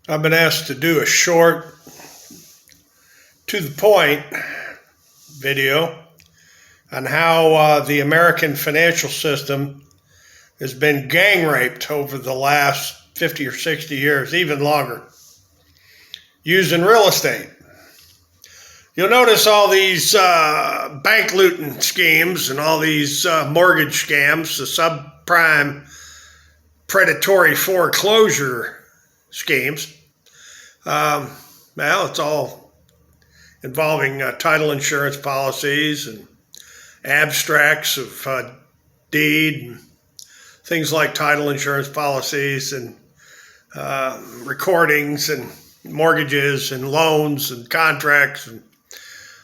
I've been asked to do a short, to the point video on how the American financial system has been gang raped over the last 50 or 60 years, even longer, using real estate. You'll notice all these bank looting schemes and all these mortgage scams, the subprime predatory foreclosure schemes. Well, it's all involving title insurance policies and abstracts of deed and things like title insurance policies and recordings and mortgages and loans and contracts and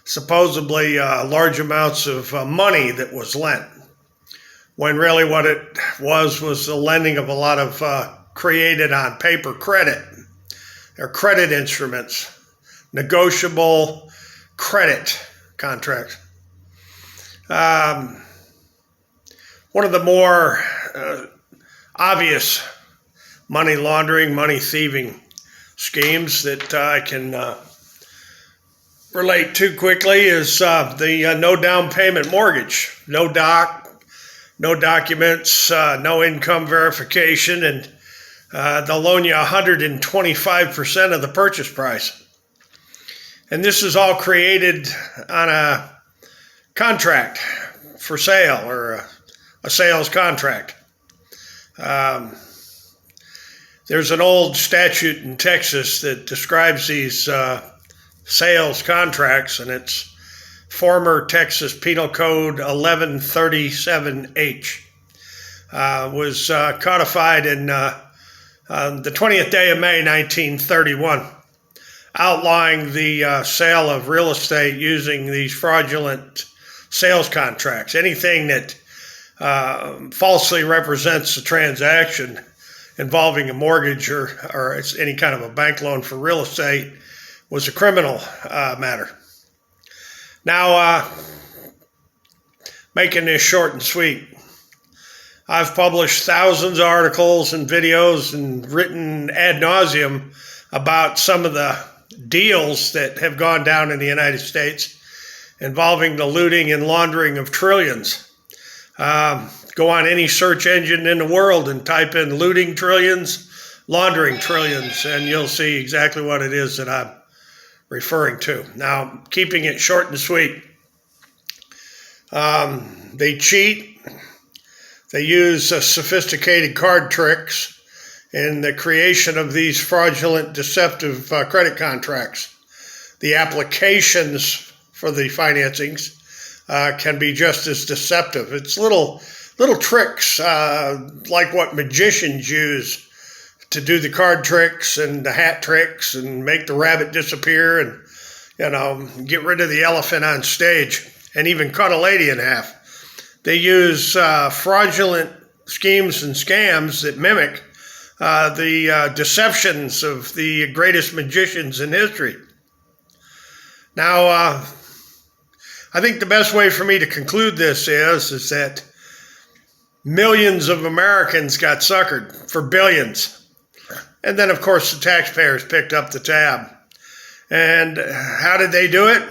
supposedly large amounts of money that was lent, when really what it was the lending of a lot of created on paper credit. They're credit instruments, negotiable credit contracts. One of the more obvious money laundering, money thieving schemes that I can relate to quickly is the no down payment mortgage. No documents, no income verification, and they'll loan you 125% of the purchase price. And this is all created on a contract for sale, or a sales contract. There's an old statute in Texas that describes these sales contracts, and it's former Texas Penal Code 1137H. Was codified in the 20th day of May 1931, outlawing the sale of real estate using these fraudulent sales contracts. Anything that falsely represents a transaction involving a mortgage or it's any kind of a bank loan for real estate was a criminal matter. Now, making this short and sweet, I've published thousands of articles and videos and written ad nauseum about some of the deals that have gone down in the United States involving the looting and laundering of trillions. Go on any search engine in the world and type in looting trillions, laundering trillions, and you'll see exactly what it is that I'm referring to. Now, keeping it short and sweet, they cheat. They use sophisticated card tricks in the creation of these fraudulent, deceptive credit contracts. The applications for the financings can be just as deceptive. It's little tricks like what magicians use to do the card tricks and the hat tricks and make the rabbit disappear and, get rid of the elephant on stage and even cut a lady in half. They use fraudulent schemes and scams that mimic the deceptions of the greatest magicians in history. Now, I think the best way for me to conclude this is that millions of Americans got suckered for billions. And then, of course, the taxpayers picked up the tab. And how did they do it?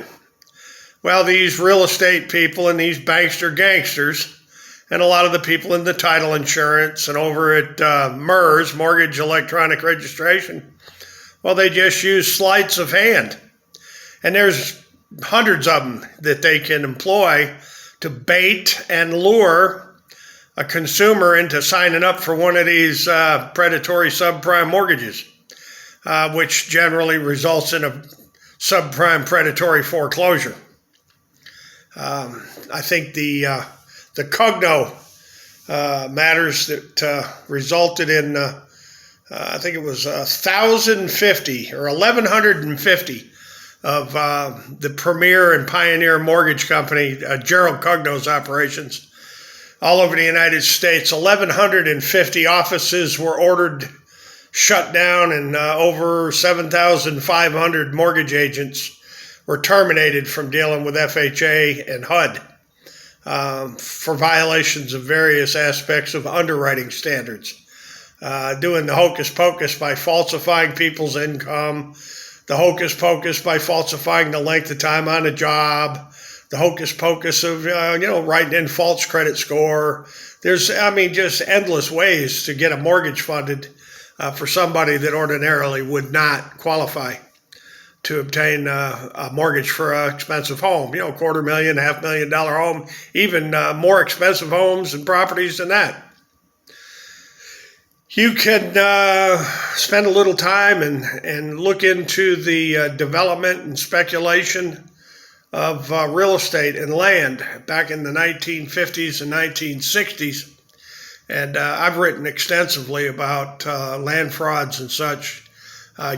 Well, these real estate people and these bankster gangsters and a lot of the people in the title insurance and over at MERS, Mortgage Electronic Registration, well, they just use sleights of hand. And there's hundreds of them that they can employ to bait and lure a consumer into signing up for one of these predatory subprime mortgages, which generally results in a subprime predatory foreclosure. I think the Cogno matters that resulted in, I think it was 1,050 or 1,150 of the premier and pioneer mortgage company, Gerald Cogno's operations, all over the United States. 1,150 offices were ordered shut down, and over 7,500 mortgage agents were terminated from dealing with FHA and HUD for violations of various aspects of underwriting standards. doing the hocus pocus by falsifying people's income, the hocus pocus by falsifying the length of time on a job, the hocus pocus of writing in false credit score. There's, just endless ways to get a mortgage funded for somebody that ordinarily would not qualify to obtain a mortgage for an expensive home. $250,000, $500,000 home, even more expensive homes and properties than that. You can spend a little time and look into the development and speculation of real estate and land back in the 1950s and 1960s. And I've written extensively about land frauds and such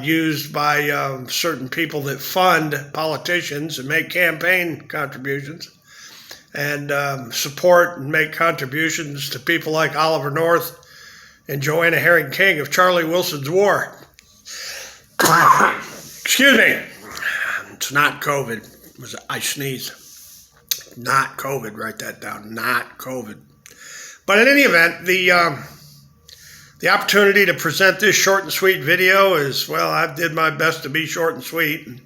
used by certain people that fund politicians and make campaign contributions and support and make contributions to people like Oliver North and Joanna Herring King of Charlie Wilson's War. Excuse me. It's not COVID. I sneezed. Not COVID. Write that down. Not COVID. But in any event, the opportunity to present this short and sweet video is, well, I did my best to be short and sweet. And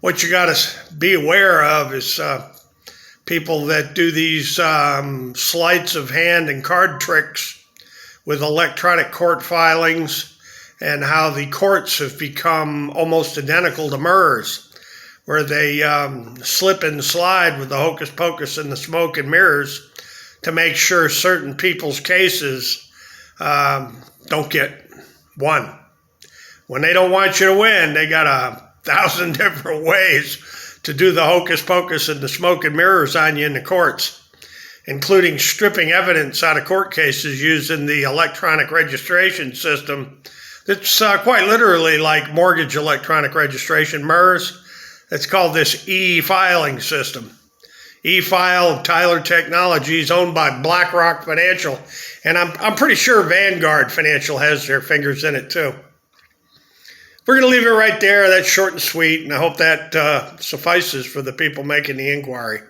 what you got to be aware of is people that do these sleights of hand and card tricks with electronic court filings, and how the courts have become almost identical to MERS, where they slip and slide with the hocus pocus and the smoke and mirrors to make sure certain people's cases don't get won. When they don't want you to win, they got 1,000 different ways to do the hocus pocus and the smoke and mirrors on you in the courts, including stripping evidence out of court cases using the electronic registration system. That's quite literally like mortgage electronic registration, MERS. It's called this e-filing system. E-File, Tyler Technologies, owned by BlackRock Financial, and I'm pretty sure Vanguard Financial has their fingers in it too. We're going to leave it right there. That's short and sweet, and I hope that suffices for the people making the inquiry.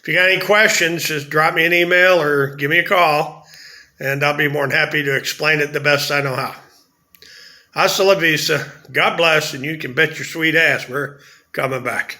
If you got any questions, just drop me an email or give me a call, and I'll be more than happy to explain it the best I know how. Hasta la vista. God bless, and you can bet your sweet ass we're coming back.